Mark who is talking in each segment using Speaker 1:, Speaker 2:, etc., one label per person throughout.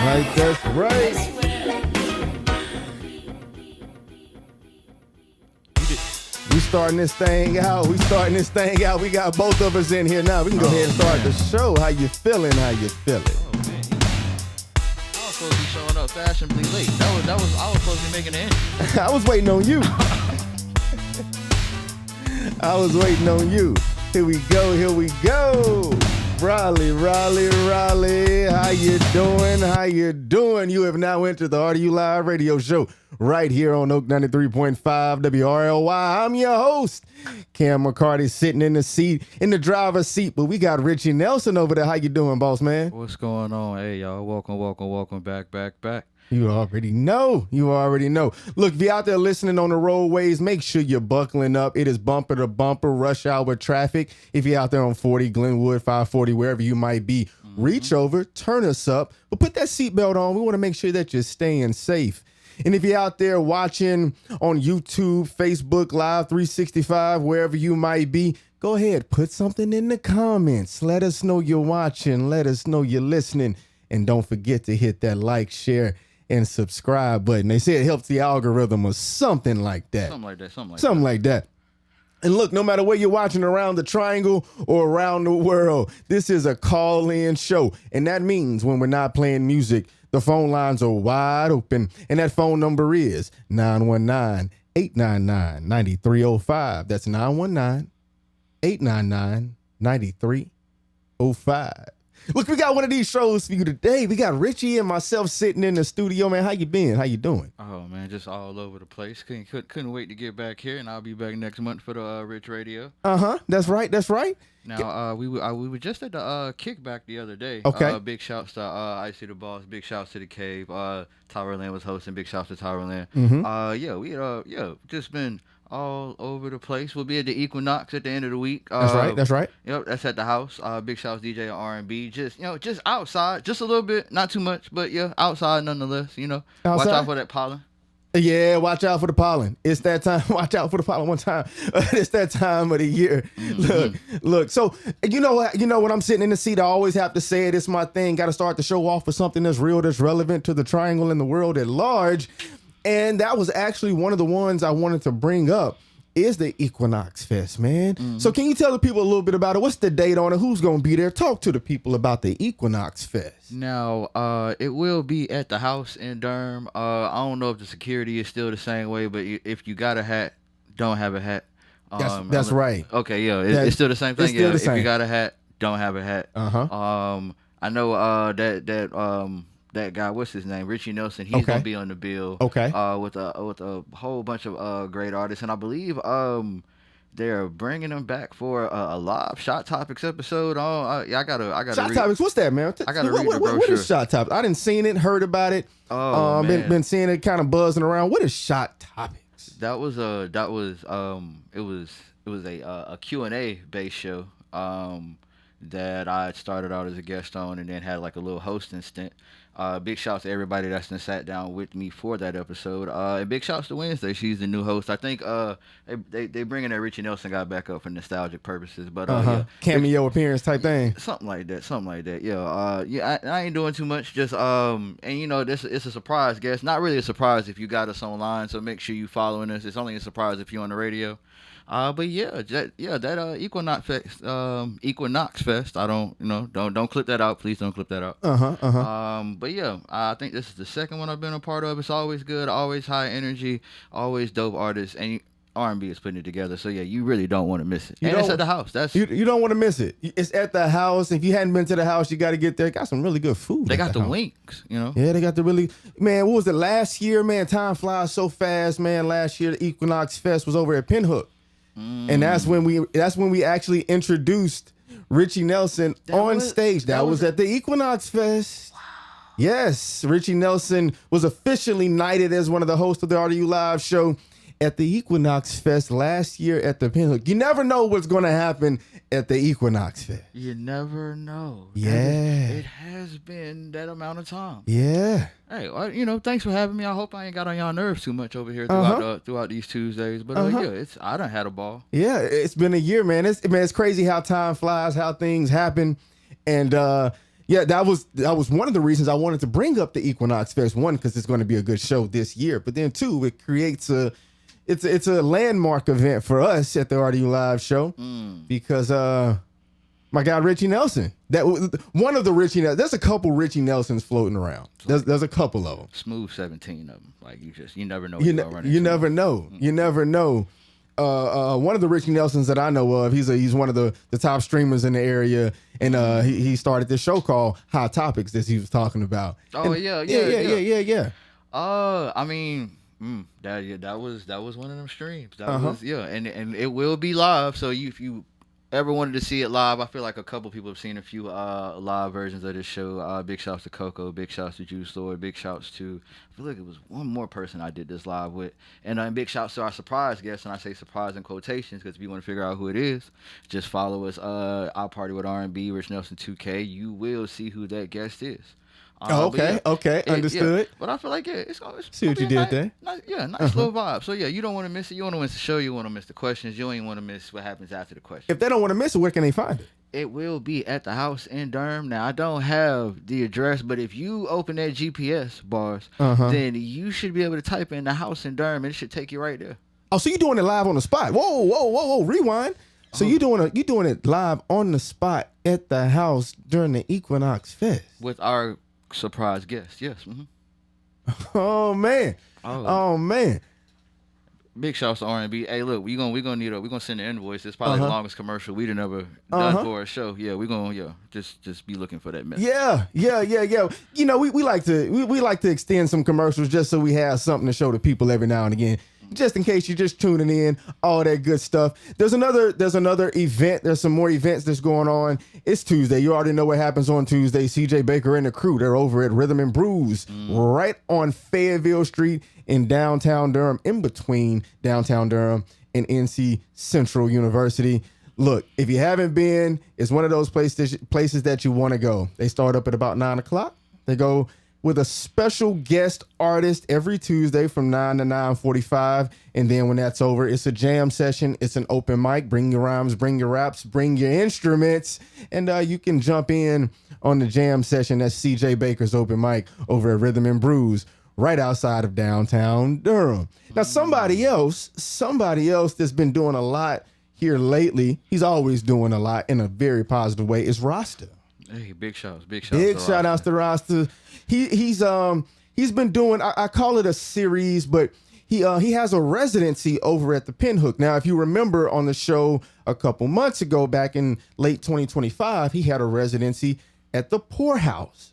Speaker 1: right, that's right. We starting this thing out. We got both of us in here now. We can go ahead and start the show. How you feeling?
Speaker 2: Oh, man. I was supposed to be showing up fashionably late. I was supposed to be making an entry.
Speaker 1: I was waiting on you. Here we go. Raleigh. How you doing? You have now entered the RDU Live Radio Show right here on Oak 93.5 WRLY. I'm your host, Cam McCarty, sitting in the driver's seat, but we got Richie Nelson over there. How you doing, boss man?
Speaker 2: What's going on? Hey, y'all. Welcome back.
Speaker 1: You already know. Look, if you're out there listening on the roadways, make sure you're buckling up. It is bumper to bumper, rush hour traffic. If you're out there on 40, Glenwood, 540, wherever you might be, reach over, turn us up, but put that seatbelt on. We want to make sure that you're staying safe. And if you're out there watching on YouTube, Facebook Live 365, wherever you might be, go ahead, put something in the comments. Let us know you're watching. Let us know you're listening. And don't forget to hit that like, share, and subscribe button. They say it helps the algorithm or something like that. Something like that. And look, no matter where you're watching around the triangle or around the world, this is a call-in show. And that means when we're not playing music, the phone lines are wide open. And that phone number is 919-899-9305. That's 919-899-9305. Look, we got one of these shows for you today. We got Richie and myself sitting in the studio, man. How you been? How you doing?
Speaker 2: Oh, man, just all over the place. Couldn't wait to get back here, and I'll be back next month for the Rich Radio.
Speaker 1: That's right.
Speaker 2: Now, we were just at the kickback the other day.
Speaker 1: Okay.
Speaker 2: Big shouts to Icy the Boss. Big shouts to the Cave. Tyler was hosting. Big shouts to Tyler Land. We just been all over the place. We'll be at the Equinox at the end of the week.
Speaker 1: That's right.
Speaker 2: Yep, that's at the house. Big shouts DJ R&B. Just outside, just a little bit, not too much, but yeah, outside nonetheless.
Speaker 1: Outside?
Speaker 2: Watch out for that pollen.
Speaker 1: Yeah, watch out for the pollen. It's that time. Watch out for the pollen one time. It's that time of the year. Look. So you know when I'm sitting in the seat, I always have to say it. It's my thing. Got to start the show off with something that's real, that's relevant to the triangle and the world at large. And that was actually one of the ones I wanted to bring up is the Equinox Fest, man. So can you tell the people a little bit about it? What's the date on it? Who's going to be there? Talk to the people about the Equinox Fest.
Speaker 2: Now, it will be at the house in Durham. I don't know if the security is still the same way, but if you got a hat, don't have a hat.
Speaker 1: That's right.
Speaker 2: Okay, yeah, it's still the same thing.
Speaker 1: It's still the same.
Speaker 2: If you got a hat, don't have a hat. I know that guy, what's his name? Richie Nelson. He's gonna be on the bill.
Speaker 1: Okay.
Speaker 2: With a whole bunch of great artists, and I believe they're bringing them back for a live Shot Topics episode. I gotta
Speaker 1: Shot Topics. What's that, man?
Speaker 2: I gotta read the brochure.
Speaker 1: What is Shot Topics? I didn't seen it, heard about it.
Speaker 2: Man.
Speaker 1: Been seeing it kind of buzzing around. What is Shot Topics?
Speaker 2: It was a Q&A based show that I started out as a guest on, and then had like a little hosting stint. Big shouts to everybody that's been sat down with me for that episode. And big shouts to Wednesday. She's the new host. I think they bringing that Richie Nelson guy back up for nostalgic purposes. But
Speaker 1: cameo appearance type thing.
Speaker 2: Something like that. Yeah. I ain't doing too much. Just it's a surprise guest. Not really a surprise if you got us online. So make sure you following us. It's only a surprise if you're on the radio. But that Equinox Fest. I don't clip that out. Please don't clip that out. But yeah, I think this is the second one I've been a part of. It's always good, always high energy, always dope artists, and R&B is putting it together. So yeah, you really don't want to miss it. And it's at the house.
Speaker 1: You don't want to miss it. It's at the house. If you hadn't been to the house, you got to get there. Got some really good food.
Speaker 2: They got the wings, Yeah,
Speaker 1: they got man. What was it last year, man? Time flies so fast, man. Last year the Equinox Fest was over at Pinhook. And that's when we actually introduced Richie Nelson on stage. That was at the Equinox Fest. Wow. Yes, Richie Nelson was officially knighted as one of the hosts of the RDU Live show at the Equinox Fest last year at the Pinhook. You never know what's going to happen at the Equinox Fest.
Speaker 2: You never know.
Speaker 1: Yeah.
Speaker 2: It has been that amount of time.
Speaker 1: Yeah.
Speaker 2: Hey, thanks for having me. I hope I ain't got on y'all nerves too much over here throughout these Tuesdays. But I done had a ball.
Speaker 1: Yeah, it's been a year, man. It's crazy how time flies, how things happen. And Yeah, that was one of the reasons I wanted to bring up the Equinox Fest. One, because it's going to be a good show this year, but then two, it creates it's a landmark event for us at the RDU Live show because my guy Richie Nelson, one of the Richie, there's a couple Richie Nelsons floating around. There's a couple of them.
Speaker 2: Smooth 17 of them. Like you never know.
Speaker 1: You never know. You never know. One of the Richie Nelsons that I know of, he's one of the top streamers in the area, and he started this show called Hot Topics that he was talking about.
Speaker 2: Oh,
Speaker 1: and,
Speaker 2: yeah. I mean, that was one of them streams. That was and it will be live. So if you ever wanted to see it live, I feel like a couple people have seen a few live versions of this show. Big shouts to Coco, big shouts to Juice Lord, big shouts to, I feel like it was one more person I did this live with, and big shouts to our surprise guest, and I say surprise in quotations because if you want to figure out who it is, just follow us, I'll Party with R&B, Rich Nelson 2K, you will see who that guest is.
Speaker 1: Okay, understood.
Speaker 2: Yeah. But I feel like it's
Speaker 1: see what you did there.
Speaker 2: Nice little vibe. So you don't want to miss it. You don't want to miss the show. You want to miss the questions. You don't even want to miss what happens after the question.
Speaker 1: If they don't want to miss it, where can they find it?
Speaker 2: It will be at the house in Durham. Now I don't have the address, but if you open that GPS bars, then you should be able to type in the house in Durham, and it should take you right there.
Speaker 1: Oh, so you're doing it live on the spot? Whoa! Rewind. So you doing it live on the spot at the house during the Equinox Fest
Speaker 2: with our surprise guest, yes.
Speaker 1: Oh man.
Speaker 2: Big shouts to R&B. Hey, look, we're gonna send the invoice. It's probably the longest commercial we'd have ever done for a show. Yeah, we're gonna just be looking for that message.
Speaker 1: Yeah. You know, we like to extend some commercials just so we have something to show to people every now and again. Just in case you're just tuning in, all that good stuff. There's another event. There's some more events that's going on. It's Tuesday. You already know what happens on Tuesday. CJ Baker and the crew, they're over at Rhythm and Brews, right on Fayetteville Street in downtown Durham, in between downtown Durham and NC Central University. Look, if you haven't been, it's one of those places that you want to go. They start up at about 9 o'clock. They go with a special guest artist every Tuesday from 9 to 9:45. And then when that's over, it's a jam session. It's an open mic. Bring your rhymes, bring your raps, bring your instruments, and you can jump in on the jam session. That's CJ Baker's open mic over at Rhythm and Brews, right outside of downtown Durham. Now, somebody else that's been doing a lot here lately, he's always doing a lot in a very positive way, is Rasta.
Speaker 2: Hey, big shouts. Big
Speaker 1: shout outs to Rasta. He's been doing, I call it a series, but he has a residency over at the Pinhook. Now, if you remember on the show a couple months ago, back in late 2025, he had a residency at the Poorhouse.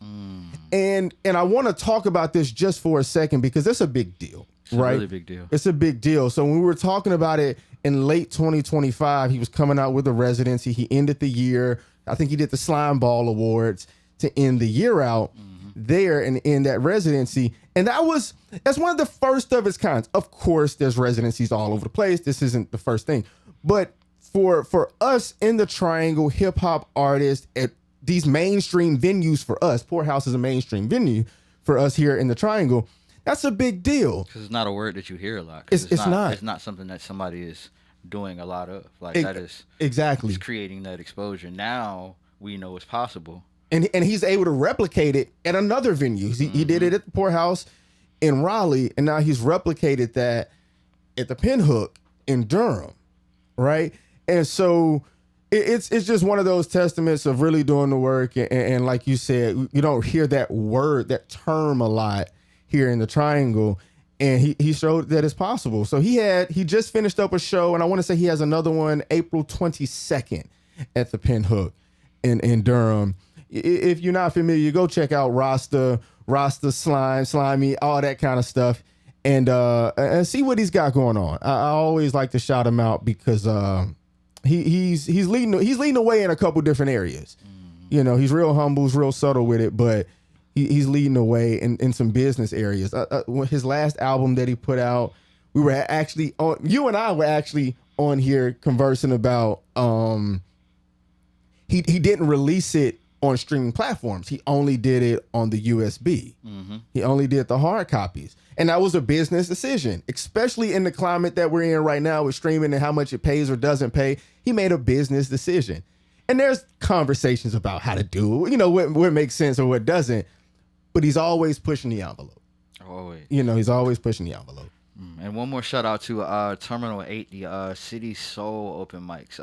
Speaker 1: And I want to talk about this just for a second because it's a big deal, right?
Speaker 2: Really big deal.
Speaker 1: It's a big deal. So when we were talking about it in late 2025, he was coming out with a residency. He ended the year. I think he did the Slime Ball Awards to end the year out there and in that residency. And that's one of the first of its kinds. Of course, there's residencies all over the place. This isn't the first thing. But for us in the Triangle, hip hop artists at these mainstream venues for us, Poorhouse is a mainstream venue for us here in the Triangle. That's a big deal.
Speaker 2: Because it's not a word that you hear a lot.
Speaker 1: It's not.
Speaker 2: It's not something that somebody is doing a lot of. Like that is
Speaker 1: exactly.
Speaker 2: It's creating that exposure. Now we know it's possible.
Speaker 1: And he's able to replicate it at another venue. He did it at the Poorhouse in Raleigh, and now he's replicated that at the Pinhook in Durham, right? And so it's just one of those testaments of really doing the work. And like you said, you don't hear that term a lot here in the Triangle. And he showed that it's possible. So he just finished up a show, and I want to say he has another one April 22nd at the Pinhook in Durham. If you're not familiar, go check out Rasta Slimy, all that kind of stuff, and see what he's got going on. I always like to shout him out because he's leading the way in a couple different areas. You know, he's real humble, he's real subtle with it, but he's leading the way in some business areas. His last album that he put out, you and I were actually on here conversing about. He didn't release it on streaming platforms. He only did it on the USB. He only did the hard copies. And that was a business decision, especially in the climate that we're in right now with streaming and how much it pays or doesn't pay. He made a business decision. And there's conversations about how to do it, what makes sense or what doesn't. But he's always pushing the envelope.
Speaker 2: Always.
Speaker 1: He's always pushing the envelope.
Speaker 2: And one more shout out to Terminal 8, the City Soul open mics.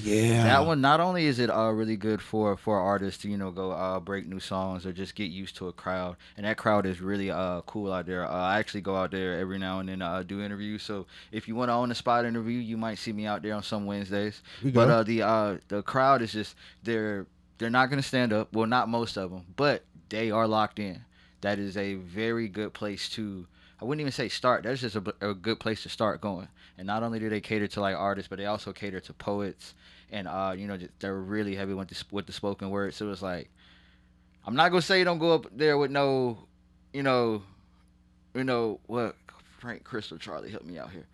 Speaker 1: Yeah.
Speaker 2: That one, not only is it really good for artists to, go break new songs or just get used to a crowd. And that crowd is really cool out there. I actually go out there every now and then do interviews. So if you want to on-the-spot interview, you might see me out there on some Wednesdays. But the crowd is just, they're not going to stand up. Well, not most of them, but they are locked in. That is a very good place to, I wouldn't even say start. That's just a good place to start going. And not only do they cater to like artists, but they also cater to poets. And they're really heavy with the spoken word. So it's like, I'm not gonna say you don't go up there with no, what Frank, Crystal, Charlie, help me out here.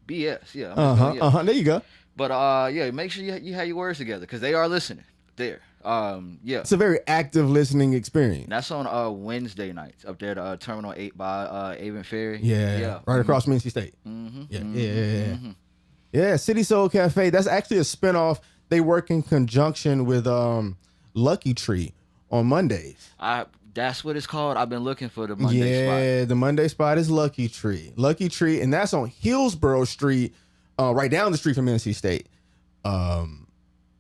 Speaker 2: BS, yeah.
Speaker 1: There you go.
Speaker 2: But make sure you have your words together because they are listening there.
Speaker 1: It's a very active listening experience.
Speaker 2: That's on Wednesday nights up there at Terminal 8 by Avon Ferry.
Speaker 1: Yeah. Right across from NC State. Yeah, City Soul Cafe. That's actually a spinoff. They work in conjunction with Lucky Tree on Mondays.
Speaker 2: That's what it's called. I've been looking for the Monday spot.
Speaker 1: Yeah, the Monday spot is Lucky Tree. Lucky Tree, and that's on Hillsborough Street, right down the street from NC State.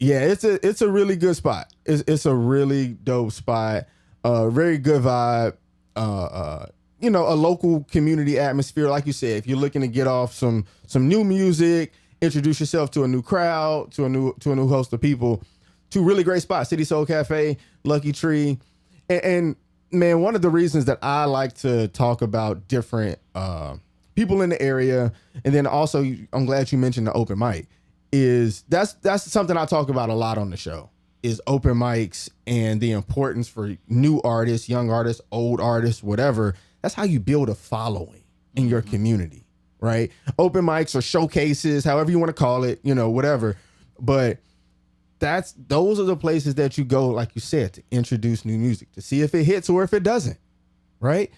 Speaker 1: Yeah, it's a really good spot. It's a really dope spot. Very good vibe. A local community atmosphere. Like you said, if you're looking to get off some new music, introduce yourself to a new crowd, to a new host of people, two really great spots: City Soul Cafe, Lucky Tree, and man, one of the reasons that I like to talk about different people in the area, and then also I'm glad you mentioned the open mic. That's something I talk about a lot on the show, is open mics and the importance for new artists, young artists, old artists, whatever. That's how you build a following in your community, right? Open mics or showcases, however you want to call it, whatever. But those are the places that you go, like you said, to introduce new music, to see if it hits or if it doesn't, right?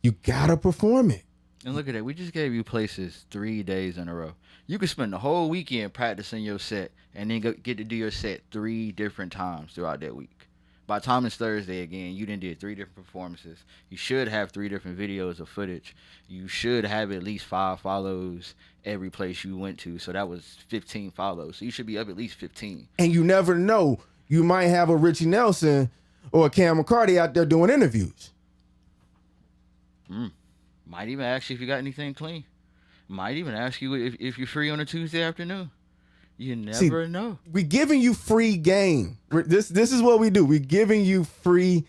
Speaker 1: You gotta perform it.
Speaker 2: And look at that. We just gave you places 3 days in a row. You could spend the whole weekend practicing your set and then get to do your set 3 different times throughout that week. By the time it's Thursday again, you done did 3 different performances. You should have 3 different videos of footage. You should have at least 5 follows every place you went to. So that was 15 follows. So you should be up at least 15.
Speaker 1: And you never know. You might have a Richie Nelson or a Cam McCarty out there doing interviews.
Speaker 2: Might even ask you if you got anything clean. Might even ask you if you're free on a Tuesday afternoon. You never know.
Speaker 1: We're giving you free game. This is what we do. We're giving you free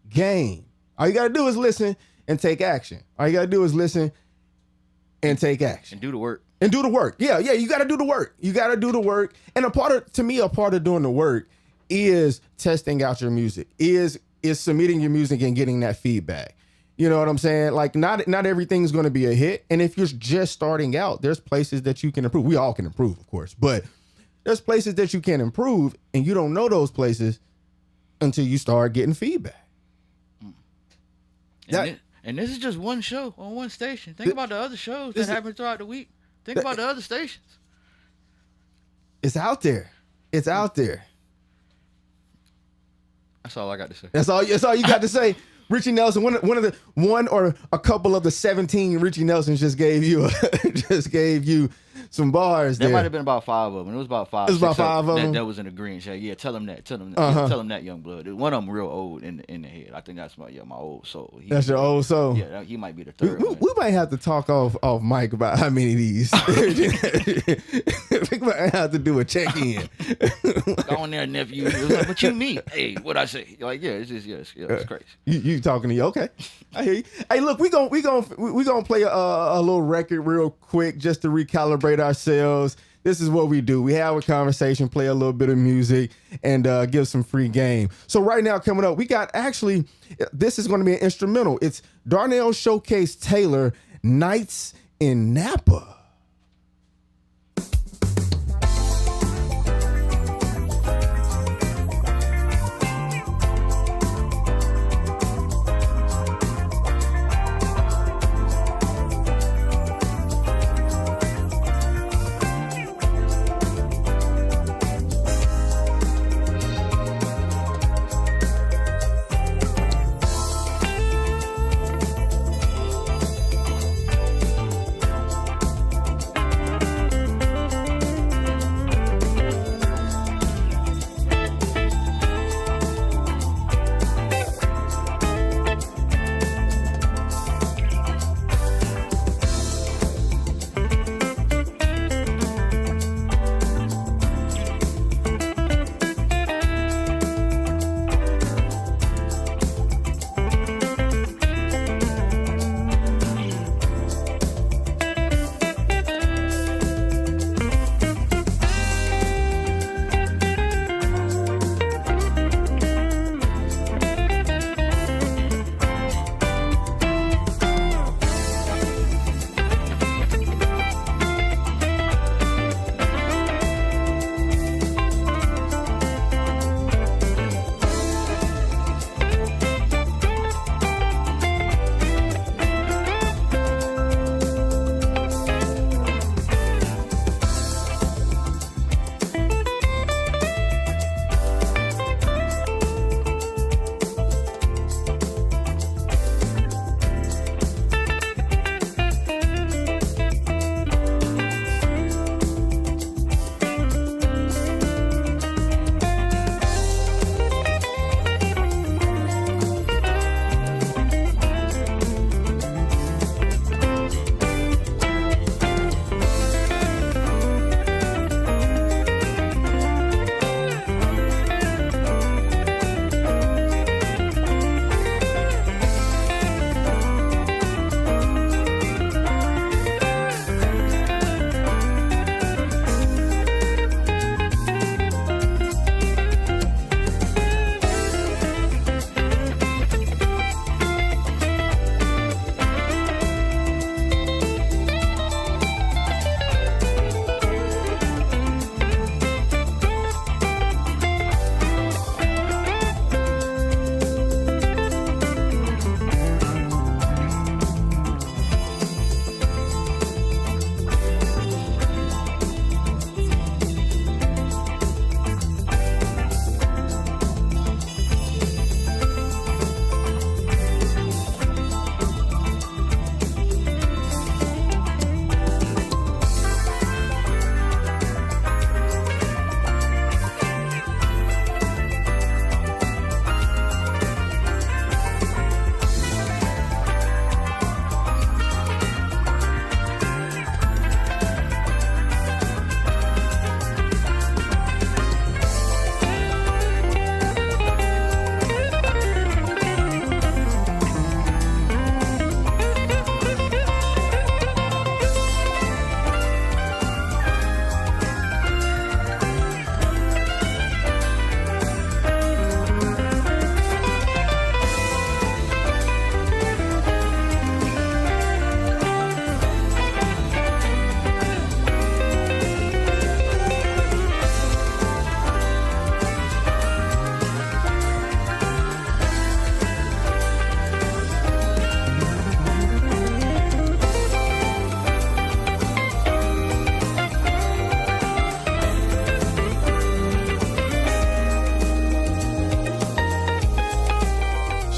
Speaker 1: game. All you got to do is listen and take action. All you got to do is listen and take action.
Speaker 2: And do the work.
Speaker 1: And do the work. Yeah, you got to do the work. You got to do the work. And a part of doing the work is testing out your music, is submitting your music and getting that feedback. You know what I'm saying? Like, not everything's going to be a hit. And if you're just starting out, there's places that you can improve. We all can improve, of course. But there's places that you can improve, and you don't know those places until you start getting feedback.
Speaker 2: And this is just one show on one station. Think about the other shows that happen throughout the week. Think about the other stations.
Speaker 1: It's out there. It's out there.
Speaker 2: That's all I got to say.
Speaker 1: That's all you got to say. Richie Nelson, one or a couple of the 17 Richie Nelsons just gave you some bars.
Speaker 2: There might have been about 5 of them. It was about 5.
Speaker 1: It was about 5 of them.
Speaker 2: That was in the green shade. Yeah, tell them that. Tell them that, young blood. One of them real old in the head. I think that's my old soul.
Speaker 1: That's your old soul.
Speaker 2: Yeah, he might be the third one.
Speaker 1: We might have to talk off mic about how many of these. We might have to do a check-in.
Speaker 2: Go on there, nephew. It was like, what you mean? Hey, what I say? You're like, yeah, it's just it's crazy.
Speaker 1: You talking to you? Okay, I hear you. Hey, look, we gonna play a little record real quick just to recalibrate ourselves. This is what we do. We have a conversation, play a little bit of music, and give some free game. So right now, coming up, we got this is going to be an instrumental. It's Darnell Showcase Taylor, Nights in Napa.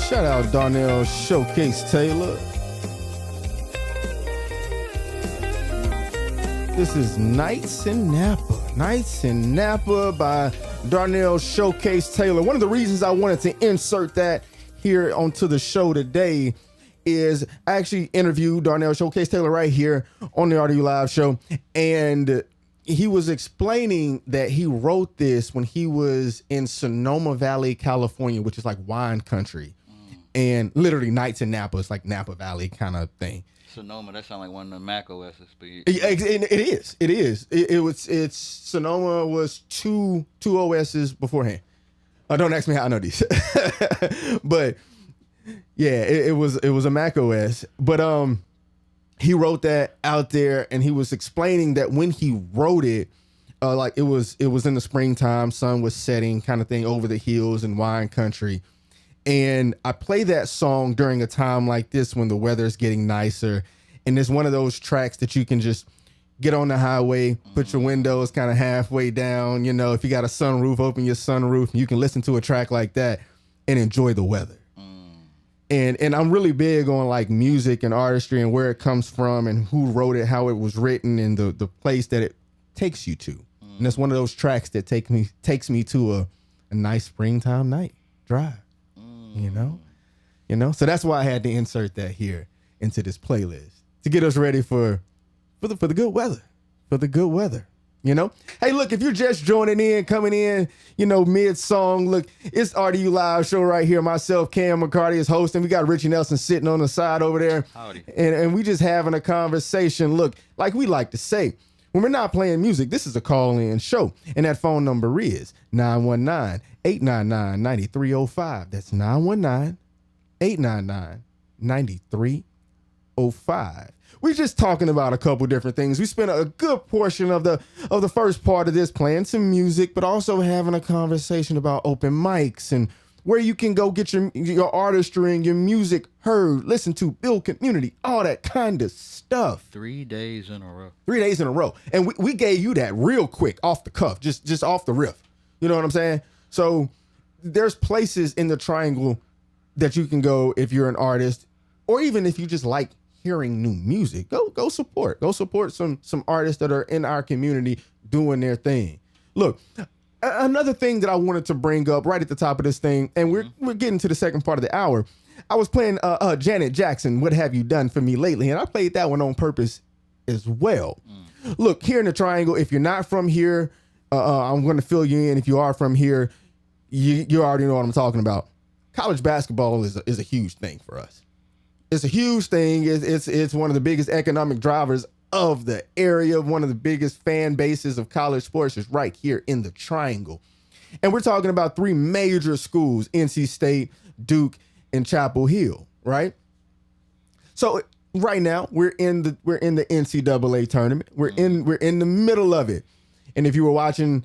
Speaker 1: Shout out Darnell Showcase Taylor. This is Nights in Napa. Nights in Napa by Darnell Showcase Taylor. One of the reasons I wanted to insert that here onto the show today is I actually interviewed Darnell Showcase Taylor right here on the RDU Live show. And he was explaining that he wrote this when he was in Sonoma Valley, California, which is like wine country. And literally Nights in Napa. It's like Napa Valley kind of thing.
Speaker 2: Sonoma, that sounds like one of the Mac OSs.
Speaker 1: It is. It's Sonoma was two OSs beforehand. Don't ask me how I know these. But yeah, it was a Mac OS. But he wrote that out there, and he was explaining that when he wrote it, like it was in the springtime, sun was setting, kind of thing, over the hills in wine country. And I play that song during a time like this when the weather's getting nicer. And it's one of those tracks that you can just get on the highway, put your windows kind of halfway down. You know, if you got a sunroof, open your sunroof. You can listen to a track like that and enjoy the weather. And I'm really big on like music and artistry and where it comes from and who wrote it, how it was written, and the place that it takes you to. And it's one of those tracks that takes me to a nice springtime night drive. You know, so that's why I had to insert that here into this playlist to get us ready for the good weather, you know. Hey, look, if you're just joining in, coming in, you know, mid song, look, it's RDU Live show right here. Myself, Cam McCarty, is hosting. We got Richie Nelson sitting on the side over there.
Speaker 2: Howdy.
Speaker 1: And we just having a conversation. Look, like we like to say, when we're not playing music, this is a call-in show. And that phone number is 919-899-9305. That's 919-899-9305. We're just talking about a couple different things. We spent a good portion of the first part of this playing some music, but also having a conversation about open mics and where you can go get your artistry and your music heard, listen to, build community, all that kind of stuff.
Speaker 2: 3 days in a row.
Speaker 1: 3 days in a row. And we gave you that real quick, off the cuff, just off the riff. You know what I'm saying? So there's places in the Triangle that you can go if you're an artist, or even if you just like hearing new music. Go support. Go support some artists that are in our community doing their thing. Look, another thing that I wanted to bring up right at the top of this thing, and we're getting to the second part of the hour. I was playing Janet Jackson, What Have You Done For Me Lately? And I played that one on purpose as well. Look, here in the Triangle, if you're not from here, I'm going to fill you in. If you are from here, you already know what I'm talking about. College basketball is a huge thing for us. It's a huge thing. It's one of the biggest economic drivers of the area. One of the biggest fan bases of college sports is right here in the Triangle. And we're talking about three major schools: NC State, Duke, and Chapel Hill, right? So right now we're in the NCAA tournament. We're in the middle of it. And if you were watching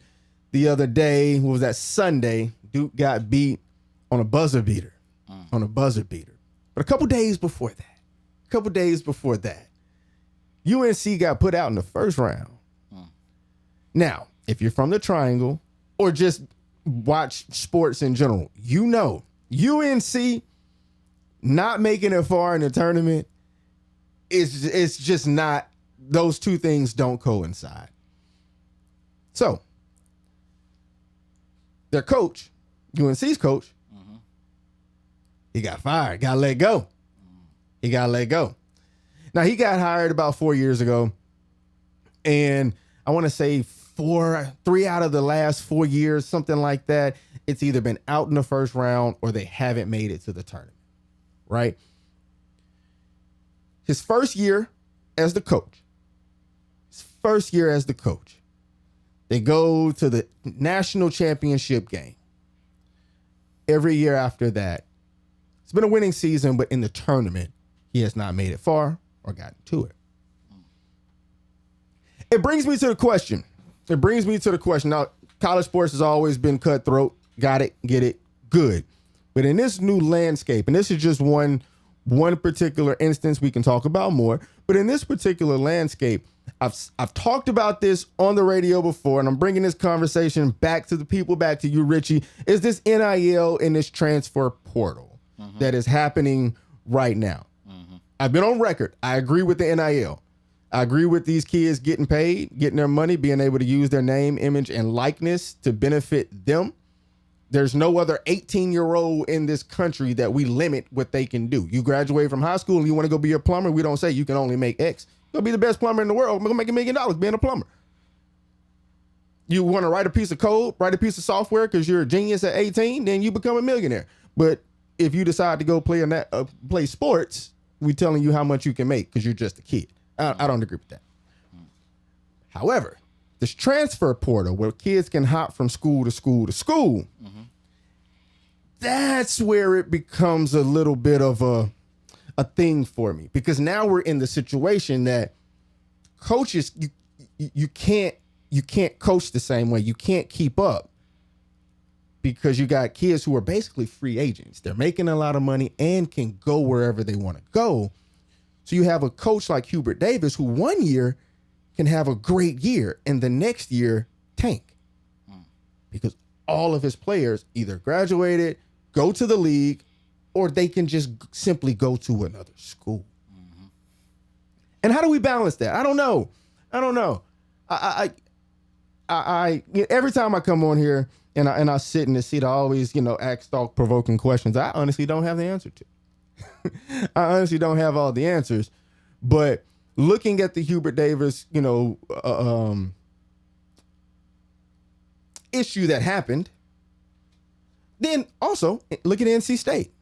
Speaker 1: the other day, what was that, Sunday, Duke got beat on a buzzer beater. But a couple days before that, UNC got put out in the first round. Now, if you're from the Triangle or just watch sports in general, you know UNC not making it far in the tournament it's just not, those two things don't coincide. So their coach, UNC's coach, he got fired, got let go. Now, he got hired about 4 years ago, and I want to say 3 out of the last 4 years, something like that, it's either been out in the first round or they haven't made it to the tournament, right? His first year as the coach, they go to the national championship game. Every year after that, it's been a winning season, but in the tournament, he has not made it far or gotten to it. It brings me to the question. Now, college sports has always been cutthroat. Got it, get it, good. But in this new landscape, and this is just one particular instance, we can talk about more, but in this particular landscape, I've talked about this on the radio before, and I'm bringing this conversation back to the people, back to you, Richie, is this NIL and this transfer portal. that is happening right now. I've been on record. I agree with the NIL. I agree with these kids getting paid, getting their money, being able to use their name, image, and likeness to benefit them. There's no other 18-year-old in this country that we limit what they can do. You graduate from high school and you want to go be a plumber, we don't say you can only make X. Go be the best plumber in the world. Go make $1 million being a plumber. You want to write a piece of code, write a piece of software because you're a genius at 18, then you become a millionaire. But if you decide to go play sports, we telling you how much you can make because you're just a kid. I don't agree with that. However, this transfer portal where kids can hop from school to school to school, that's where it becomes a little bit of a thing for me, because now we're in the situation that coaches, you can't coach the same way. You can't keep up because you got kids who are basically free agents. They're making a lot of money and can go wherever they want to go. So you have a coach like Hubert Davis who one year can have a great year and the next year tank because all of his players either graduated, go to the league, or they can just simply go to another school. And how do we balance that? I don't know. I every time I come on here and I sit in the seat, I always, ask thought-provoking questions I honestly don't have the answer to. I honestly don't have all the answers, but looking at the Hubert Davis, issue that happened, then also look at NC State.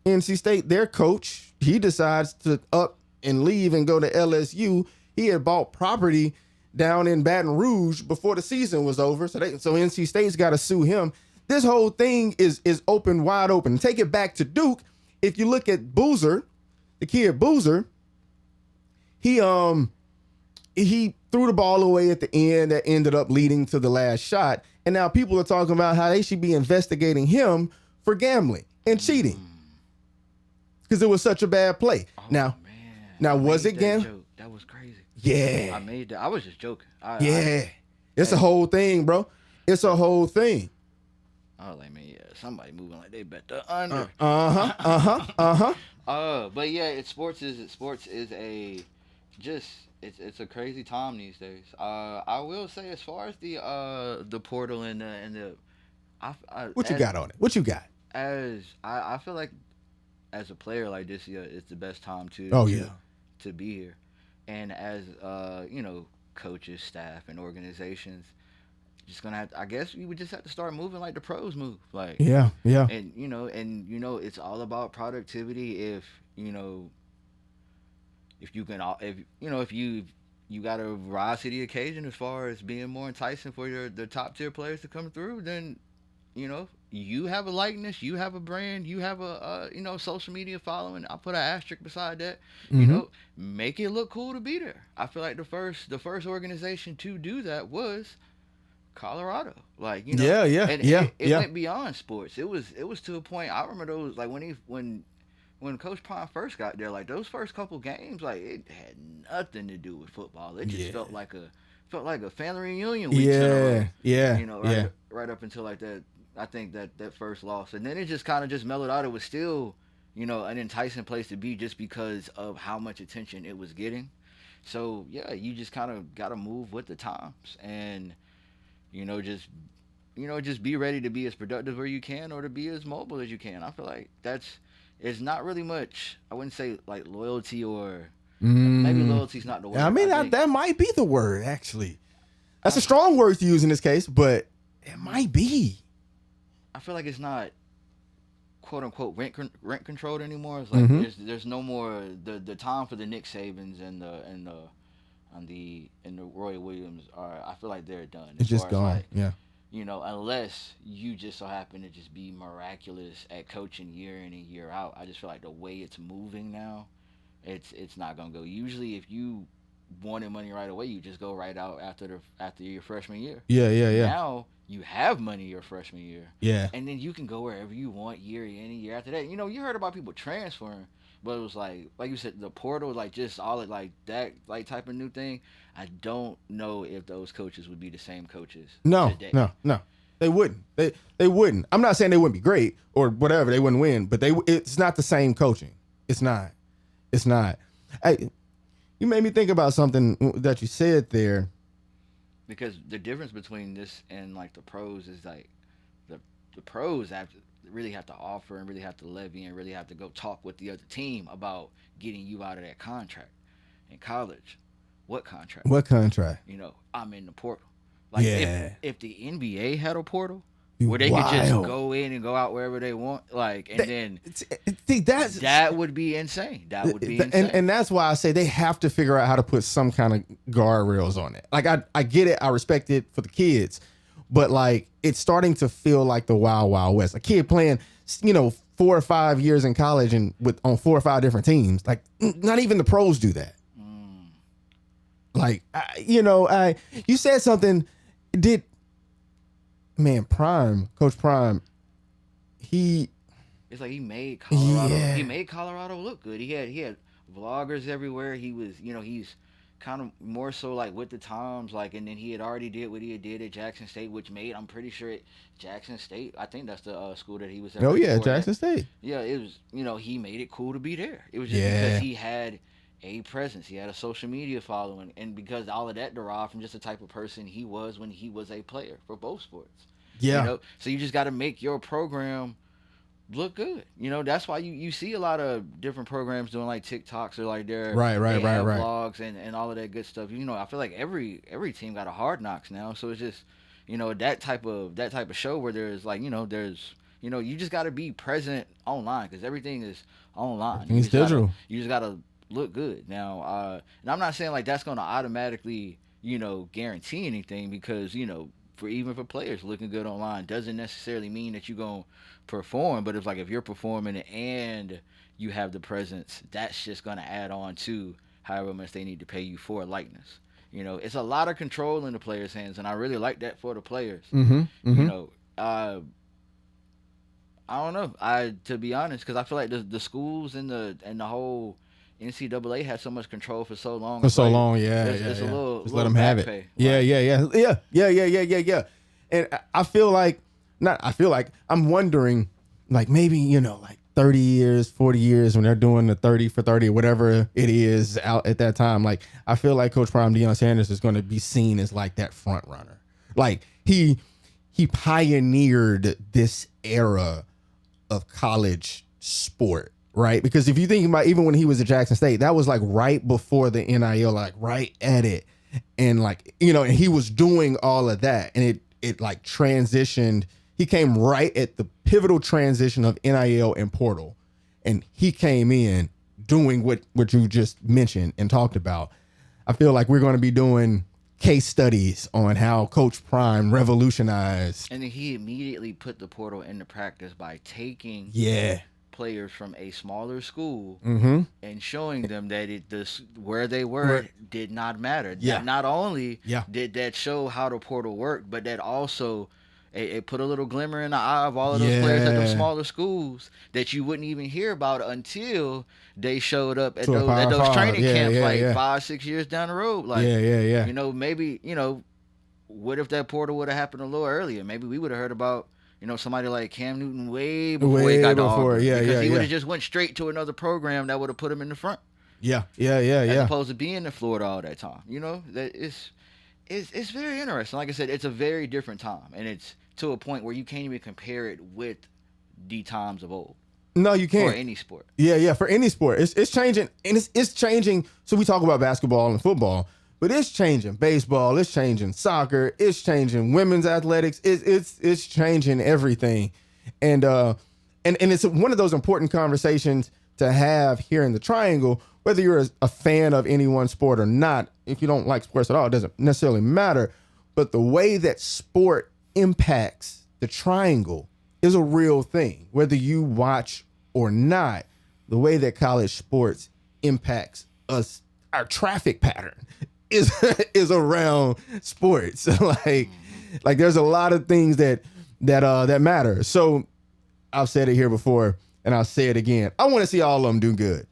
Speaker 1: NC State, their coach, he decides to up and leave and go to LSU. He had bought property down in Baton Rouge before the season was over, so NC State's got to sue him. This whole thing is wide open. Take it back to Duke. If you look at Boozer, the kid Boozer, he threw the ball away at the end that ended up leading to the last shot. And now people are talking about how they should be investigating him for gambling and cheating because it was such a bad play. Now was it gambling?
Speaker 2: That was crazy.
Speaker 1: Yeah.
Speaker 2: I made that. I was just joking.
Speaker 1: It's a whole thing, bro. It's a whole thing.
Speaker 2: I was like, man, somebody moving like they bet the under. But yeah, sports is it's a crazy time these days. I will say, as far as the portal and the
Speaker 1: what you got on it? What you got?
Speaker 2: I feel like as a player like this year, it's the best time to be here, and as coaches, staff, and organizations. Just gonna I guess we would just have to start moving like the pros move, like
Speaker 1: yeah,
Speaker 2: and it's all about productivity. If you got to rise to the occasion as far as being more enticing for the top tier players to come through, then you have a likeness, you have a brand, you have a social media following. I put an asterisk beside that. Make it look cool to be there. I feel like the first organization to do that was Colorado, and it went beyond sports. It was to a point. I remember those, like when Coach Pond first got there, like those first couple games, like it had nothing to do with football. It just felt like a family reunion week. Right up until like that. I think that first loss, and then it just kind of just mellowed out. It was still an enticing place to be just because of how much attention it was getting. So yeah, you just kind of got to move with the times and. Just be ready to be as productive as you can or to be as mobile as you can. I feel like it's not really much. I wouldn't say like loyalty or maybe loyalty's not the word.
Speaker 1: I mean, that might be the word, actually. That's a strong word to use in this case, but it might be.
Speaker 2: I feel like it's not quote unquote rent controlled anymore. It's like there's no more the time for the Nick Sabans and the Roy Williams I feel like they're done.
Speaker 1: It's just gone.
Speaker 2: Unless you just so happen to just be miraculous at coaching year in and year out. I just feel like the way it's moving now, it's not gonna go. Usually, if you wanted money right away, you just go right out after your freshman year.
Speaker 1: Yeah.
Speaker 2: Now you have money your freshman year.
Speaker 1: Yeah.
Speaker 2: And then you can go wherever you want year in and year after that. You heard about people transferring. But it was like you said, the portal, like just all it like that, like type of new thing. I don't know if those coaches would be the same coaches.
Speaker 1: No. They wouldn't. They wouldn't. I'm not saying they wouldn't be great or whatever. They wouldn't win, but it's not the same coaching. It's not. It's not. Hey, you made me think about something that you said there.
Speaker 2: Because the difference between this and like the pros is like the pros really have to offer and really have to levy and really have to go talk with the other team about getting you out of that contract. In college, what contract?
Speaker 1: What contract?
Speaker 2: I'm in the portal. Like
Speaker 1: Yeah.
Speaker 2: if the NBA had a portal
Speaker 1: Be
Speaker 2: where they could just
Speaker 1: wild.
Speaker 2: go in and go out wherever they want, like, and then
Speaker 1: See,
Speaker 2: that would be insane. That would be insane.
Speaker 1: and that's why I say they have to figure out how to put some kind of guardrails on it. Like I get it, I respect it for the kids, but like it's starting to feel like the Wild Wild West. A kid playing, 4 or 5 years in college and on 4 or 5 different teams. Like not even the pros do that. Like you said something. Coach Prime,
Speaker 2: it's like he made Colorado.
Speaker 1: Yeah.
Speaker 2: He made Colorado look good. He had vloggers everywhere. He was, he's kind of more so like with the times, like, and then he had already did what he had did at Jackson State, which made, I'm pretty sure at Jackson State, I think that's the school that he was at.
Speaker 1: Oh yeah,
Speaker 2: before
Speaker 1: Jackson
Speaker 2: that.
Speaker 1: State.
Speaker 2: Yeah, it was, he made it cool to be there. It was just because he had a presence, he had a social media following, and because all of that derived from just the type of person he was when he was a player for both sports.
Speaker 1: Yeah.
Speaker 2: So you just got to make your program look good. That's why you see a lot of different programs doing like TikToks or like their
Speaker 1: Right,
Speaker 2: vlogs and all of that good stuff. I feel like every team got a Hard Knocks now, so it's just that type of show where there's like there's you just got to be present online because everything is online.
Speaker 1: It's digital.
Speaker 2: You just got to look good now. And I'm not saying like that's going to automatically guarantee anything because even for players looking good online doesn't necessarily mean that you're going to perform, but if you're performing and you have the presence, that's just going to add on to however much they need to pay you for likeness. It's a lot of control in the players' hands, and I really like that for the players. I don't know, to be honest, because I feel like the schools and the whole NCAA had so much control for so long.
Speaker 1: It's a little.
Speaker 2: Just
Speaker 1: let them have it.
Speaker 2: pay.
Speaker 1: Yeah. And I'm wondering, like maybe like 30 years, 40 years when they're doing the 30 for 30, whatever it is out at that time. Like I feel like Coach Prime Deion Sanders is going to be seen as like that front runner. Like he pioneered this era of college sport. Right, because if you think about even when he was at Jackson State, that was like right before the NIL, like right at it, and like and he was doing all of that, and it like transitioned. He came right at the pivotal transition of NIL and portal, and he came in doing what you just mentioned and talked about. I feel like we're going to be doing case studies on how Coach Prime revolutionized,
Speaker 2: and then he immediately put the portal into practice by taking players from a smaller school and showing them that where they were did not matter.
Speaker 1: Yeah.
Speaker 2: That not only did that show how the portal worked, but that also it put a little glimmer in the eye of all of those players at those smaller schools that you wouldn't even hear about until they showed up at those training camps 5-6 years down the road. Like maybe what if that portal would have happened a little earlier? Maybe we would have heard about somebody like Cam Newton way before he got to Auburn. Because he would have just went straight to another program that would have put him in the front. As opposed to being in Florida all that time. That it's very interesting. Like I said, it's a very different time. And it's to a point where you can't even compare it with the times of old.
Speaker 1: No, you can't.
Speaker 2: For any sport.
Speaker 1: Yeah, for any sport. It's changing. And it's changing. So we talk about basketball and football. But it's changing baseball, it's changing soccer, it's changing women's athletics, it's changing everything. And it's one of those important conversations to have here in the Triangle, whether you're a fan of any one sport or not. If you don't like sports at all, it doesn't necessarily matter. But the way that sport impacts the Triangle is a real thing, whether you watch or not. The way that college sports impacts us, our traffic pattern is around sports. like there's a lot of things that matter. So I've said it here before and I'll say it again. I want to see all of them do good.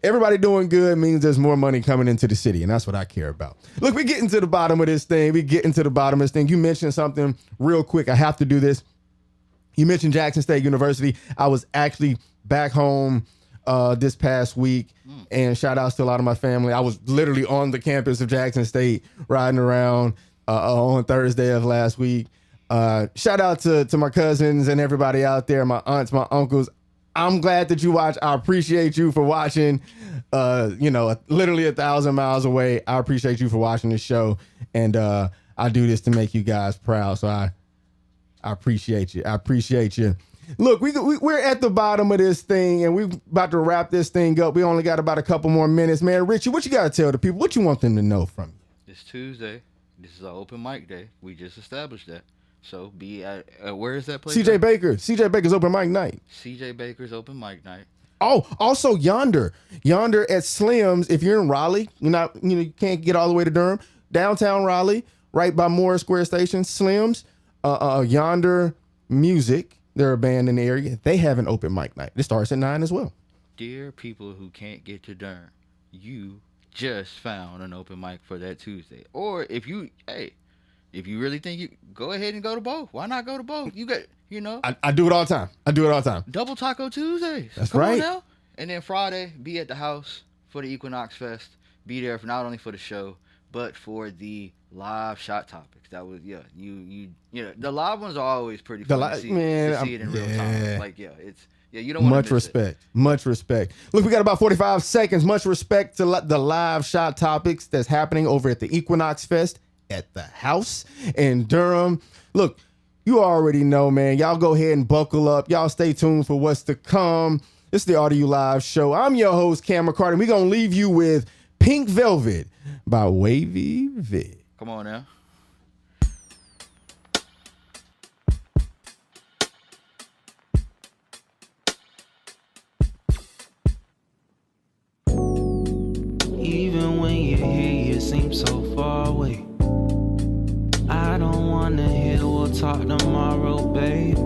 Speaker 1: Everybody doing good means there's more money coming into the city, and that's what I care about. Look, we're getting to the bottom of this thing. You mentioned something real quick. I have to do this. You mentioned Jackson State University. I was actually back home this past week, and shout outs to a lot of my family. I was literally on the campus of Jackson State riding around on Thursday of last week. Shout out to my cousins and everybody out there, my aunts, my uncles. I'm glad that you watch. I appreciate you for watching. Literally 1,000 miles away. I appreciate you for watching the show, and I do this to make you guys proud. So I appreciate you. I appreciate you. Look, we're at the bottom of this thing, and we're about to wrap this thing up. We only got about a couple more minutes, man. Richie, what you got to tell the people? What you want them to know from you?
Speaker 2: It's Tuesday. This is an open mic day. We just established that. So be at where is that place?
Speaker 1: CJ Baker's open mic night.
Speaker 2: CJ Baker's open mic night.
Speaker 1: Oh, also Yonder at Slim's. If you're in Raleigh, you can't get all the way to Durham. Downtown Raleigh, right by Morris Square Station. Slim's, Yonder Music. They're a band in the area. They have an open mic night. It starts at 9 as well.
Speaker 2: Dear people who can't get to Durham, you just found an open mic for that Tuesday. Or if you really think you go ahead and go to both. Why not go to both? You got,
Speaker 1: I do it all the time.
Speaker 2: Double Taco Tuesdays.
Speaker 1: That's
Speaker 2: Come
Speaker 1: right.
Speaker 2: on now. And then Friday, be at the house for the Equinox Fest. Be there for not only for the show, but for the live shot topics. That was the live ones are always pretty fun to see it in real time. You don't want
Speaker 1: much respect. Look, we got about 45 seconds. Much respect to the live shot topics that's happening over at the Equinox Fest at the house in Durham. Look, you already know, man. Y'all go ahead and buckle up. Y'all stay tuned for what's to come. It's the RDU Live Show. I'm your host, Cam McCarty. We're going to leave you with Pink Velvet by Wavy Vid.
Speaker 2: Come on now.
Speaker 3: Even when you're here, you seem so far away. I don't wanna hear we'll talk tomorrow, babe.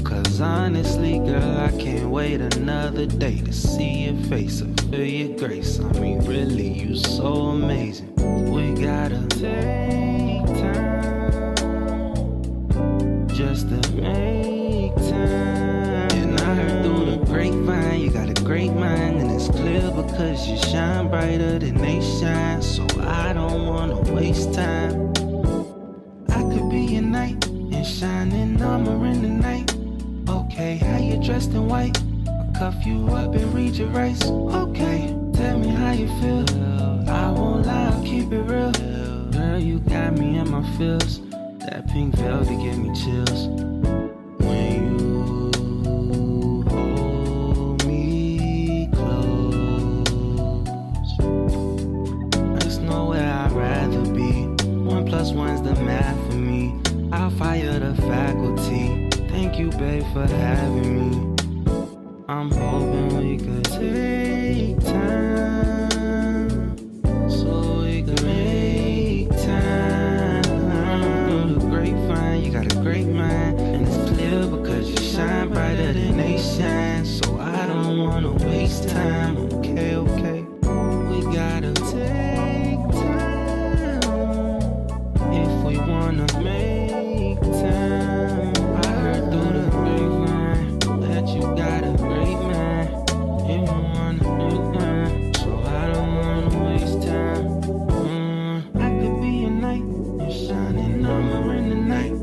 Speaker 3: Cause honestly, girl, I can't wait another day to see your face and feel your grace. I mean, really, you so amazing. We gotta take time just to make time. And I heard through the grapevine, you got a great mind, and it's clear because you shine brighter than they shine. So I don't wanna waste time. I could be your knight and shining armor in the night. Okay, how you dressed in white? I'll cuff you up and read your rights. Okay, tell me how you feel. I won't lie, I'll keep it real. Girl, you got me in my feels. That pink velvet give me chills. When you hold me close, there's nowhere I'd rather be. 1 + 1's the math for me. I'll fire the faculty. Thank you, babe, for having me. I'm hoping we could take time so we can make time. Through the grapevine, you got a great mind, and it's clear because you shine brighter than they shine. So I don't wanna waste time. Okay, we gotta take time if we wanna make time. I heard through the grapevine that you got a great mind. You don't wanna do that, so I don't wanna waste time. I could be your knight and shining armor in the night.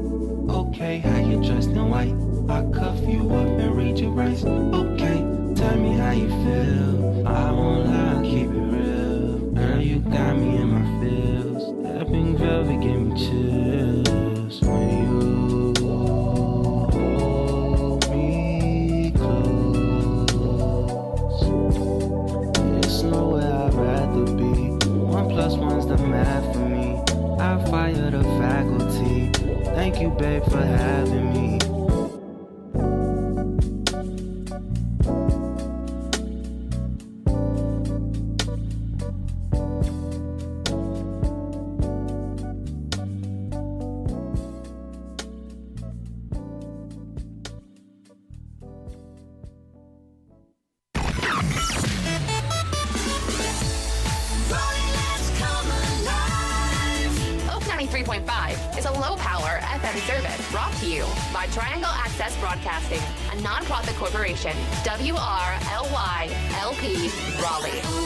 Speaker 3: Okay, how you dressed in white? I'll cuff you up and read your rights. Okay, tell me how you feel. I won't lie, I'll keep it real. Girl, you got me in my feels. That pink velvet give me chills. When you hold me close, there's nowhere I'd rather be. 1 + 1's the math for me. I fire the faculty. Thank you, babe, for having me.
Speaker 4: 93.5 is a low-power FM service brought to you by Triangle Access Broadcasting, a non-profit corporation, WRLY LP, Raleigh.